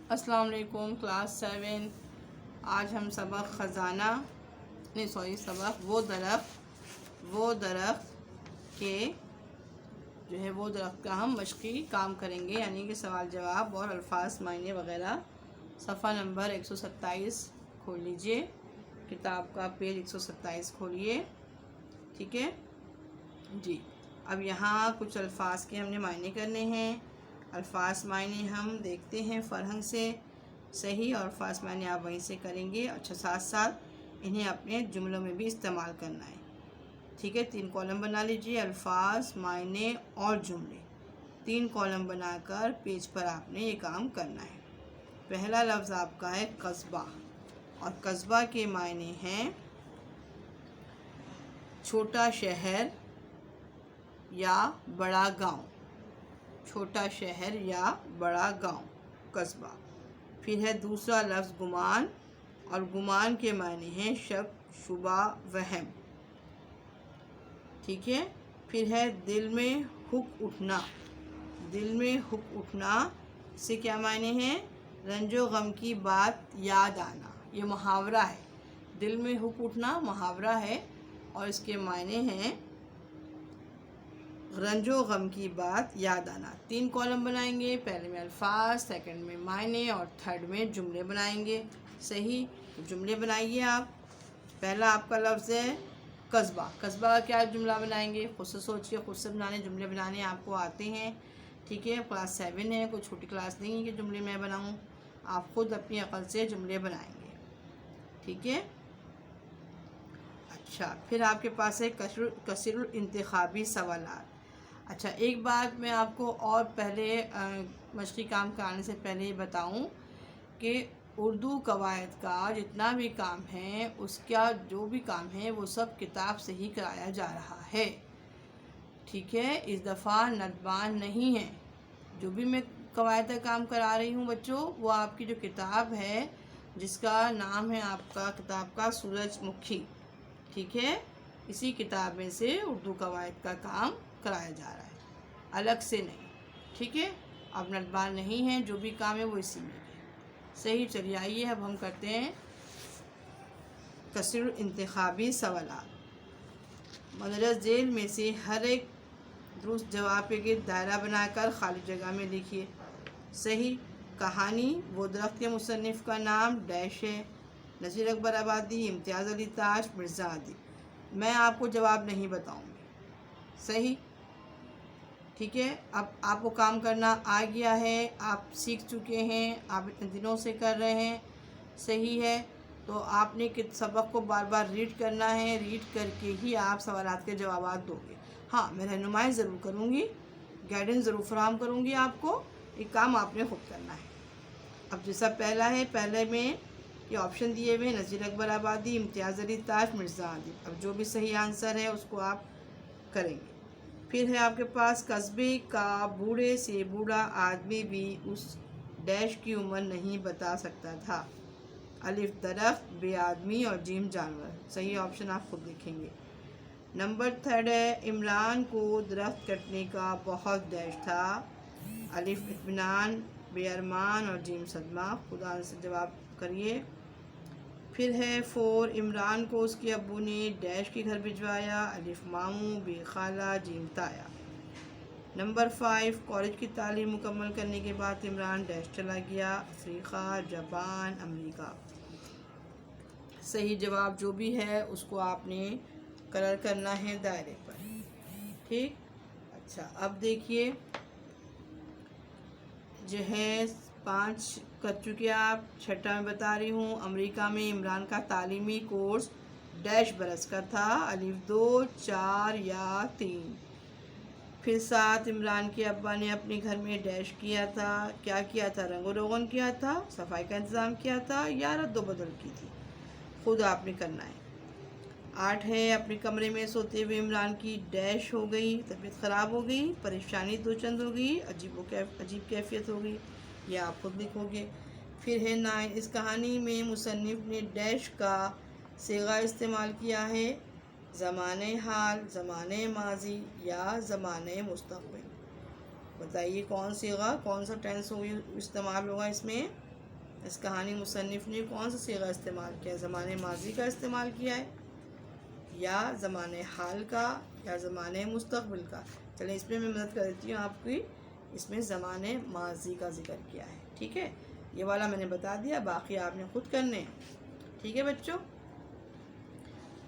السلام علیکم کلاس 7۔ آج ہم سبق وہ درخت کے وہ درخت کا ہم مشقی کام کریں گے، یعنی کہ سوال جواب اور الفاظ معنی وغیرہ۔ صفحہ نمبر 127 کھول لیجئے، کتاب کا پیج 127 کھولیے، ٹھیک ہے جی۔ اب یہاں کچھ الفاظ کے ہم نے معنی کرنے ہیں۔ الفاظ معنی ہم دیکھتے ہیں فرہنگ سے، صحیح اور الفاظ معنی آپ وہیں سے کریں گے۔ اچھا، ساتھ ساتھ انہیں اپنے جملوں میں بھی استعمال کرنا ہے، ٹھیک ہے۔ 3 کالم بنا لیجئے، الفاظ، معنی اور جملے۔ 3 کالم بنا کر پیج پر آپ نے یہ کام کرنا ہے۔ پہلا لفظ آپ کا ہے قصبہ، اور قصبہ کے معنی ہیں چھوٹا شہر یا بڑا گاؤں۔ چھوٹا شہر یا بڑا گاؤں، قصبہ۔ پھر ہے دوسرا لفظ گمان، اور گمان کے معنی ہیں شک، شبہ، وہم، ٹھیک ہے۔ پھر ہے دل میں ہک اٹھنا۔ دل میں ہک اٹھنا سے کیا معنی ہیں؟ رنج و غم کی بات یاد آنا۔ یہ محاورہ ہے، دل میں ہک اٹھنا محاورہ ہے، اور اس کے معنی ہیں رنج و غم کی بات یاد آنا۔ 3 کالم بنائیں گے، پہلے میں الفاظ، سیکنڈ میں معنی اور تھرڈ میں جملے بنائیں گے، صحیح۔ جملے بنائیے آپ۔ پہلا آپ کا لفظ ہے قصبہ۔ قصبہ کا کیا جملہ بنائیں گے؟ خود سے سوچ کے خود سے بنانے، جملے بنانے آپ کو آتے ہیں، ٹھیک ہے۔ کلاس 7 ہے، کوئی چھوٹی کلاس نہیں ہے کہ جملے میں بناؤں، آپ خود اپنی عقل سے جملے بنائیں گے، ٹھیک ہے۔ اچھا، پھر آپ کے پاس ہے کثیر الانتخابی سوالات۔ اچھا، ایک بات میں آپ کو اور پہلے مشقی کام کرانے سے پہلے یہ بتاؤں کہ اردو قواعد کا جتنا بھی کام ہے، اس کا جو بھی کام ہے وہ سب کتاب سے ہی کرایا جا رہا ہے، ٹھیک ہے۔ اس دفعہ ندبان نہیں ہے۔ جو بھی میں قواعد کا کام کرا رہی ہوں بچوں، وہ آپ کی جو کتاب ہے، جس کا نام ہے آپ کا کتاب کا سورج مکھی، ٹھیک ہے، اسی کتاب میں سے اردو قواعد کا کام کرایا جا رہا ہے، الگ سے نہیں، ٹھیک ہے۔ اب ندبان نہیں ہے، جو بھی کام ہے وہ اسی میں ہے، صحیح۔ چلیے آئیے اب ہم کرتے ہیں کثیر الانتخابی سوالات۔ مندرجہ ذیل میں سے ہر ایک درست جواب کے گرد دائرہ بنا کر خالی جگہ میں لکھیے، صحیح۔ کہانی وہ درخت کے مصنف کا نام ڈیش ہے؟ نذیر اکبر آبادی، امتیاز علی تاش، مرزا ادیب۔ میں آپ کو جواب نہیں بتاؤں گی، صحیح، ٹھیک ہے۔ اب آپ کو کام کرنا آ گیا ہے، آپ سیکھ چکے ہیں، آپ اتنے دنوں سے کر رہے ہیں، صحیح ہے۔ تو آپ نے سبق کو بار بار ریڈ کرنا ہے، ریڈ کر کے ہی آپ سوالات کے جوابات دو گے۔ ہاں، میں رہنمائی ضرور کروں گی، گائیڈنس ضرور فراہم کروں گی آپ کو، یہ کام آپ نے خود کرنا ہے۔ اب جیسا پہلا ہے، پہلے میں یہ آپشن دیے ہوئے نذیر اکبر آبادی، امتیاز علی تاش، مرزا ادیب۔ اب جو بھی صحیح آنسر ہے اس کو آپ کریں گے۔ پھر ہے آپ کے پاس قصبے کا بوڑھے سے بوڑھا آدمی بھی اس ڈیش کی عمر نہیں بتا سکتا تھا۔ الف درخت، ب آدمی اور جیم جانور۔ صحیح آپشن آپ خود لکھیں گے۔ نمبر 3 ہے عمران کو درخت کٹنے کا بہت ڈیش تھا۔ الف اطمینان، ب ارمان اور جیم صدمہ۔ خدا سے جواب کریے۔ پھر ہے 4 عمران کو اس کے ابو نے ڈیش کے گھر بھجوایا۔ الف ماموں، ب خالہ، جیم تایا۔ نمبر 5 کالج کی تعلیم مکمل کرنے کے بعد عمران ڈیش چلا گیا، افریقہ، جاپان، امریکہ۔ صحیح جواب جو بھی ہے اس کو آپ نے کلر کرنا ہے دائرے پر، ٹھیک۔ اچھا، اب دیکھیے جو ہے 5 کر چکے آپ، 6 میں بتا رہی ہوں۔ امریکہ میں عمران کا تعلیمی کورس ڈیش برس کا تھا، الف 2، 4 یا 3۔ پھر 7 عمران کے ابا نے اپنے گھر میں ڈیش کیا تھا، کیا کیا تھا؟ رنگ و روغن کیا تھا، صفائی کا انتظام کیا تھا، یا رد و بدل کی تھی، خود آپ نے کرنا ہے۔ 8 ہے اپنے کمرے میں سوتے ہوئے عمران کی ڈیش ہو گئی، طبیعت خراب ہو گئی، پریشانی دو چند ہو گئی، عجیب کیفیت ہو گئی، یہ آپ خود لکھو گے۔ پھر ہے 9 اس کہانی میں مصنف نے ڈیش کا صیغہ استعمال کیا ہے، زمانۂ حال، زمانۂ ماضی یا زمانۂ مستقبل۔ بتائیے کون صیغہ، کون سا ٹینس استعمال ہوگا اس میں؟ اس کہانی مصنف نے کون سا صیغہ استعمال کیا ہے؟ زمانے ماضی کا استعمال کیا ہے یا زمانے حال کا یا زمانے مستقبل کا؟ چلیں اس میں مدد کر دیتی ہوں آپ کی. اس میں زمانے ماضی کا ذکر کیا ہے. ٹھیک ہے، یہ والا میں نے بتا دیا، باقی آپ نے خود کرنے ہیں. ٹھیک ہے بچوں.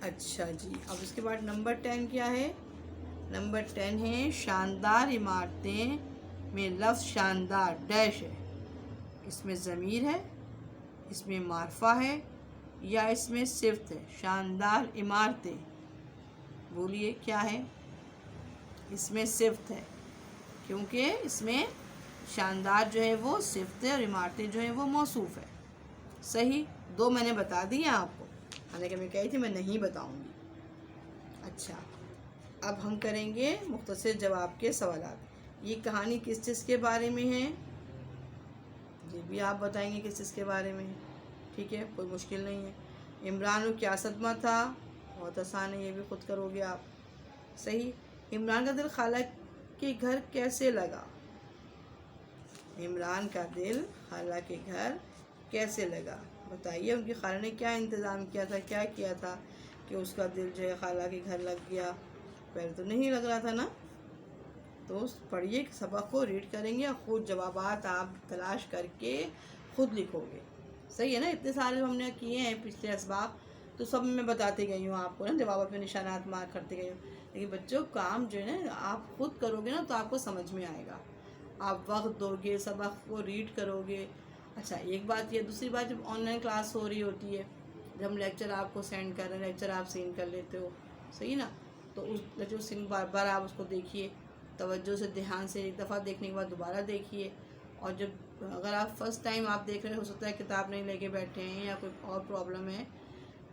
اچھا جی، اب اس کے بعد نمبر 10 کیا ہے؟ نمبر 10 ہے شاندار عمارتیں میں لفظ شاندار ڈیش ہے. اس میں ضمیر ہے، اس میں معرفہ ہے یا اس میں صفت ہے؟ شاندار عمارتیں، بولیے کیا ہے؟ اس میں صفت ہے، کیونکہ اس میں شاندار جو ہے وہ صفت ہے اور عمارتیں جو ہیں وہ موصوف ہے. صحیح، 2 میں نے بتا دی ہیں آپ کو، حالانکہ میں کہی تھی میں نہیں بتاؤں گی. اچھا، اب ہم کریں گے مختصر جواب کے سوالات. یہ کہانی کس چیز کے بارے میں ہے؟ یہ بھی آپ بتائیں گے کس چیز کے بارے میں. ٹھیک ہے، کوئی مشکل نہیں ہے. عمران کو کیا صدمہ تھا؟ بہت آسان ہے، یہ بھی خود کرو گے آپ. صحیح. عمران کا دل خالہ کے گھر کیسے لگا؟ عمران کا دل خالہ کے گھر کیسے لگا؟ بتائیے. ان کی خالہ نے کیا انتظام کیا تھا، کیا کیا تھا کہ اس کا دل جو ہے خالہ کے گھر لگ گیا؟ پہلے تو نہیں لگ رہا تھا نا. تو پڑھیے، سبق کو ریڈ کریں گے اور خود جوابات آپ تلاش کر کے خود لکھو گے. صحیح ہے نا؟ اتنے سارے ہم نے کیے ہیں پچھلے اسباق، تو سب میں بتاتے گئی ہوں آپ کو نا، جوابات میں نشانات مارک کرتے گئی ہوں. لیکن بچوں کام جو ہے نا آپ خود کرو گے نا تو آپ کو سمجھ میں آئے گا. آپ وقت دو گے، سبق کو ریڈ کرو گے. اچھا، ایک بات یہ. دوسری بات، جب آن لائن کلاس ہو رہی ہوتی ہے، جب ہم لیکچر آپ کو سینڈ کر رہے ہیں، لیکچر آپ سینڈ کر لیتے ہو، صحیح نا؟ تو اس لیکچر سینڈ بار بار آپ اس کو دیکھیے، توجہ سے، دھیان سے. ایک دفعہ دیکھنے کے بعد دوبارہ دیکھیے. اور جب اگر آپ فرسٹ ٹائم آپ دیکھ رہے ہو سکتا ہے کتاب نہیں لے کے بیٹھے ہیں یا کوئی اور پرابلم ہے،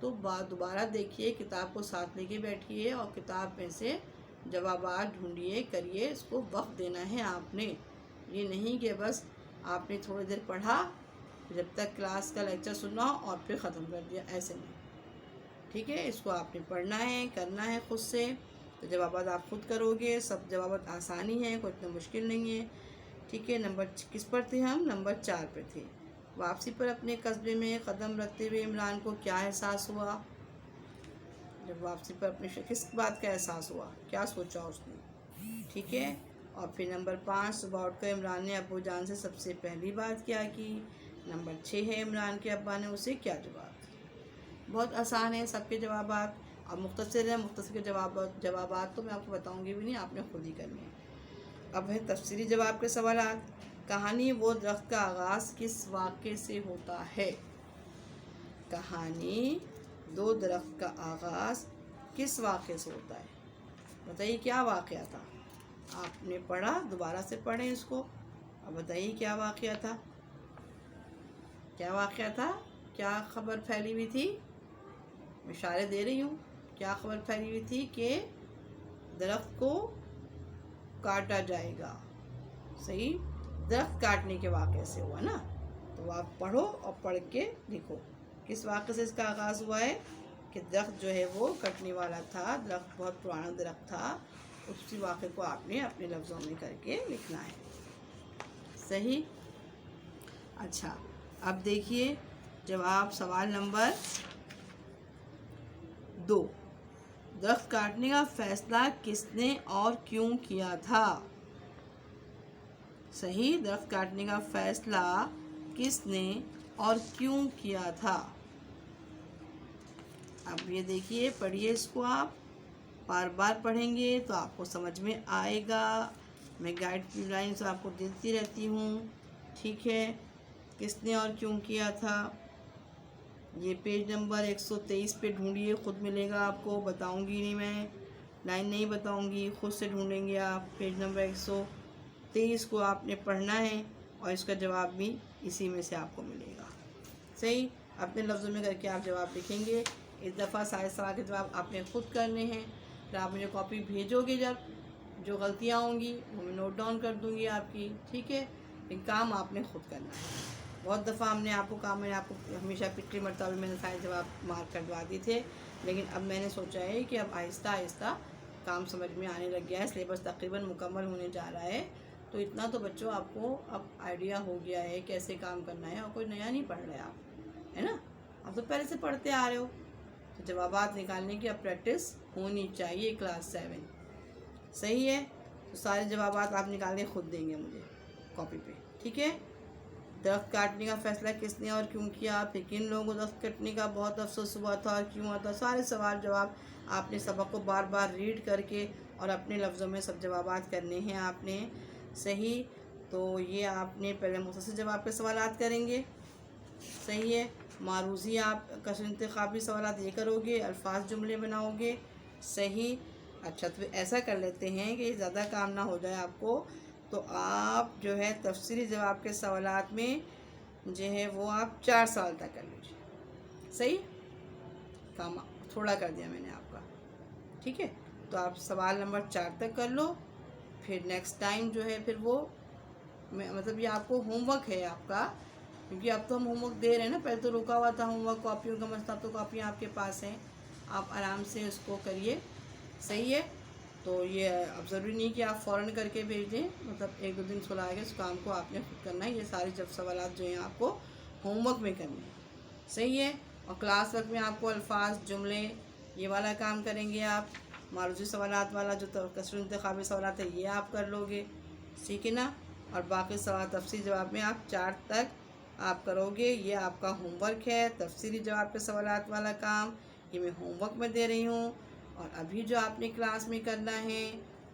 تو دوبارہ دیکھیے، کتاب کو ساتھ لے کے بیٹھیے اور کتاب میں سے جوابات ڈھونڈیے، کریے. اس کو وقت دینا ہے آپ نے. یہ نہیں کہ بس آپ نے تھوڑی دیر پڑھا، جب تک کلاس کا لیکچر سنا اور پھر ختم کر دیا، ایسے نہیں. ٹھیک ہے، اس کو آپ نے پڑھنا ہے، کرنا ہے خود سے. تو جوابات آپ خود کرو گے. سب جوابات آسانی ہیں، کوئی اتنا مشکل نہیں ہے. ٹھیک ہے. نمبر کس پر تھے ہم؟ نمبر 4 پہ تھے. واپسی پر اپنے قصبے میں قدم رکھتے ہوئے عمران کو کیا احساس ہوا؟ جب واپسی پر اپنے کس بات کا احساس ہوا؟ کیا سوچا اس نے؟ ٹھیک ہے. اور پھر نمبر 5، صبح اٹھ کر عمران نے ابو جان سے سب سے پہلی بات کیا کی؟ نمبر 6 ہے عمران کے ابا نے اسے کیا جواب دیا؟ بہت آسان ہے سب کے جوابات. اور مختصر ہے، مختصر کے جوابات تو میں آپ کو بتاؤں گی بھی نہیں، آپ نے خود ہی کرنے ہیں. اب ہے تفصیلی جواب کے سوالات. کہانی وہ درخت کا آغاز کس واقعے سے ہوتا ہے؟ کہانی دو درخت کا آغاز کس واقعے سے ہوتا ہے؟ بتائیے کیا واقعہ تھا؟ آپ نے پڑھا، دوبارہ سے پڑھیں اس کو. اب بتائیے کیا واقعہ تھا؟ کیا واقعہ تھا؟ کیا خبر پھیلی ہوئی تھی؟ میں اشارے دے رہی ہوں. کیا خبر پھیلی ہوئی تھی کہ درخت کو کاٹا جائے گا؟ صحیح، درخت کاٹنے کے واقعے سے ہوا نا. تو آپ پڑھو اور پڑھ کے لکھو کس واقعے سے اس کا آغاز ہوا ہے. کہ درخت جو ہے وہ کٹنے والا تھا، درخت بہت پرانا درخت تھا. اسی واقعے کو آپ نے اپنے لفظوں میں کر کے لکھنا ہے. صحیح. اچھا، اب دیکھیے جواب سوال نمبر 2. درخت کاٹنے کا فیصلہ کس نے اور کیوں کیا تھا؟ صحیح، درخت کاٹنے کا فیصلہ کس نے اور کیوں کیا تھا؟ اب یہ دیکھیے، پڑھیے اس کو. آپ بار بار پڑھیں گے تو آپ کو سمجھ میں آئے گا. میں گائیڈ لائنس آپ کو دیتی رہتی ہوں. ٹھیک ہے. کس نے اور کیوں کیا تھا؟ یہ پیج نمبر 123 پہ ڈھونڈیے، خود ملے گا آپ کو. بتاؤں گی نہیں، میں لائن نہیں بتاؤں گی، خود سے ڈھونڈیں گے آپ. پیج نمبر 123 کو آپ نے پڑھنا ہے اور اس کا جواب بھی اسی میں سے آپ کو ملے گا. صحیح. اپنے لفظوں میں کر کے آپ جواب لکھیں گے. اس دفعہ سارے سوال کے جواب آپ نے خود کرنے ہیں. پھر آپ مجھے کاپی بھیجو گے، جب جو غلطیاں ہوں گی وہ میں نوٹ ڈاؤن کر دوں گی آپ کی. ٹھیک ہے. لیکن کام آپ نے خود کرنا ہے. بہت دفعہ ہم نے آپ کو کام، میں نے آپ کو ہمیشہ پچھلی مرتبہ میں نے سارے جواب مارک کروا دی تھے، لیکن اب میں نے سوچا ہے کہ اب آہستہ آہستہ کام سمجھ میں آنے لگ گیا ہے. سلیبس تقریباً مکمل ہونے جا رہا ہے، تو تو اتنا تو بچوں آپ کو اب آئیڈیا ہو گیا ہے کیسے کام کرنا ہے، اور کوئی نیا نہیں پڑھ رہے آپ، ہے نا، آپ تو پہلے سے پڑھتے آ رہے ہو. تو جوابات نکالنے کی اب پریکٹس ہونی چاہیے کلاس 7. صحیح ہے. تو سارے جوابات آپ نکال کے خود دیں گے مجھے کاپی پہ، ٹھیک ہے. درخت کاٹنے کا فیصلہ کس نے اور کیوں کیا؟ پھر کن لوگوں کو درخت کاٹنے کا بہت افسوس ہوا تھا اور کیوں ہوا تھا؟ سارے سوال جواب آپ نے سبق کو بار بار ریڈ کر کے اور اپنے لفظوں میں سب جوابات کرنے ہیں آپ نے. صحیح. تو یہ آپ نے پہلے مختصر جواب کے سوالات کریں گے. صحیح ہے. معروضی آپ کثر انتخابی سوالات یہ کرو گے، الفاظ جملے بناؤ گے. صحیح. اچھا تو ایسا کر لیتے ہیں کہ زیادہ کام نہ ہو جائے آپ کو، تو آپ جو ہے تفصیلی جواب کے سوالات میں جو ہے وہ آپ 4 سوال تک کر لیجیے. صحیح. کام تھوڑا کر دیا میں نے آپ کا، ٹھیک ہے. تو آپ سوال نمبر 4 تک کر لو. پھر نیکسٹ ٹائم جو ہے پھر وہ مطلب یہ آپ کو ہوم ورک ہے آپ کا، کیونکہ اب تو ہم ہوم ورک دے رہے ہیں نا، پہلے تو رکا ہوا تھا ہوم ورک کاپیوں کا مسئلہ. تو کاپیاں آپ کے پاس ہیں، آپ آرام سے اس کو کریے. صحیح ہے. تو یہ اب ضروری نہیں کہ آپ فوراً کر کے بھیج دیں، مطلب 1-2 دن سلا کے اس کام کو آپ نے خود کرنا ہے. یہ سارے جب سوالات جو ہیں آپ کو ہوم ورک میں کرنے ہیں. صحیح ہے. اور کلاس ورک میں آپ کو الفاظ جملے یہ والا کام کریں گے آپ. معروضی سوالات والا جو کثر انتخابی سوالات ہے یہ آپ کر لو گے، ٹھیک ہے نا. اور باقی سوال تفصیلی جواب میں آپ 4 تک آپ کرو گے. یہ آپ کا ہوم ورک ہے، تفصیلی جواب کے سوالات والا کام یہ میں ہوم ورک میں دے رہی ہوں. اور ابھی جو آپ نے کلاس میں کرنا ہے،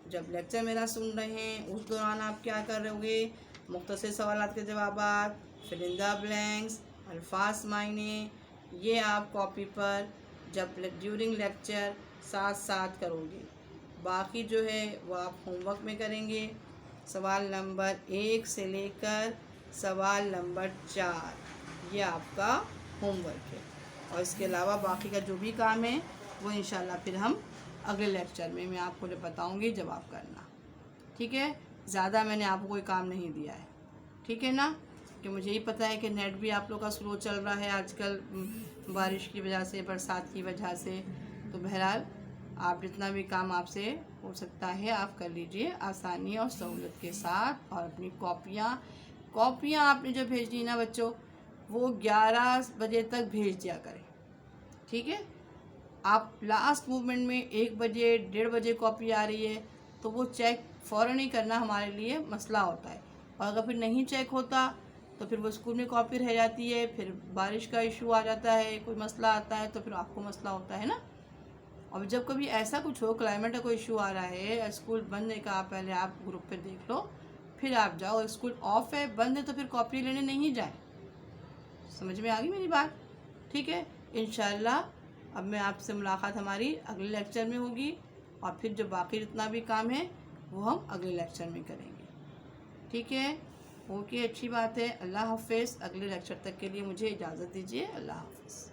جب لیکچر میرا سن رہے ہیں اس دوران آپ کیا کر رہے گے؟ مختصر سوالات کے جوابات، فل ان دا بلینکس، الفاظ معنی، یہ آپ کاپی پر جب ڈیورنگ لیکچر ساتھ ساتھ کرو گے. باقی جو ہے وہ آپ ہوم ورک میں کریں گے. سوال نمبر 1 سے لے کر سوال نمبر 4 یہ آپ کا ہوم ورک ہے. اور اس کے علاوہ باقی کا جو بھی کام ہے وہ انشاءاللہ پھر ہم اگلے لیکچر میں آپ کو بتاؤں گی جب آپ کرنا، ٹھیک ہے. زیادہ میں نے آپ کو کوئی کام نہیں دیا ہے، ٹھیک ہے نا. کہ مجھے ہی پتہ ہے کہ نیٹ بھی آپ لوگ کا سلو چل رہا ہے آج کل بارش کی وجہ سے، برسات کی وجہ سے. تو بہرحال آپ جتنا بھی کام آپ سے ہو سکتا ہے آپ کر لیجئے آسانی اور سہولت کے ساتھ. اور اپنی کاپیاں آپ نے جو بھیجنی نا بچوں، وہ 11 بجے تک بھیج دیا کریں، ٹھیک ہے. آپ لاسٹ مومنٹ میں 1 بجے 1:30 بجے کاپی آ رہی ہے تو وہ چیک فوراً ہی کرنا ہمارے لیے مسئلہ ہوتا ہے. اور اگر پھر نہیں چیک ہوتا تو پھر وہ اسکول میں کاپی رہ جاتی ہے، پھر بارش کا ایشو آ جاتا ہے، کوئی مسئلہ آتا ہے تو پھر آپ کو مسئلہ ہوتا ہے نا. اور جب کبھی ایسا کچھ ہو، کلائمیٹ کا کوئی ایشو آ رہا ہے، اسکول بند ہے کا پہلے آپ گروپ پہ دیکھ لو، پھر آپ جاؤ. اسکول آف ہے بند ہے تو پھر کاپی لینے نہیں جائیں. سمجھ میں آ گئی میری بات؟ ٹھیک ہے. انشاءاللہ اب میں آپ سے ملاقات ہماری اگلے لیکچر میں ہوگی، اور پھر جو باقی جتنا بھی کام ہے وہ ہم اگلے لیکچر میں کریں گے، ٹھیک ہے. اوکے، اچھی بات ہے. اللہ حافظ. اگلے لیکچر تک کے لیے مجھے اجازت دیجیے. اللہ حافظ.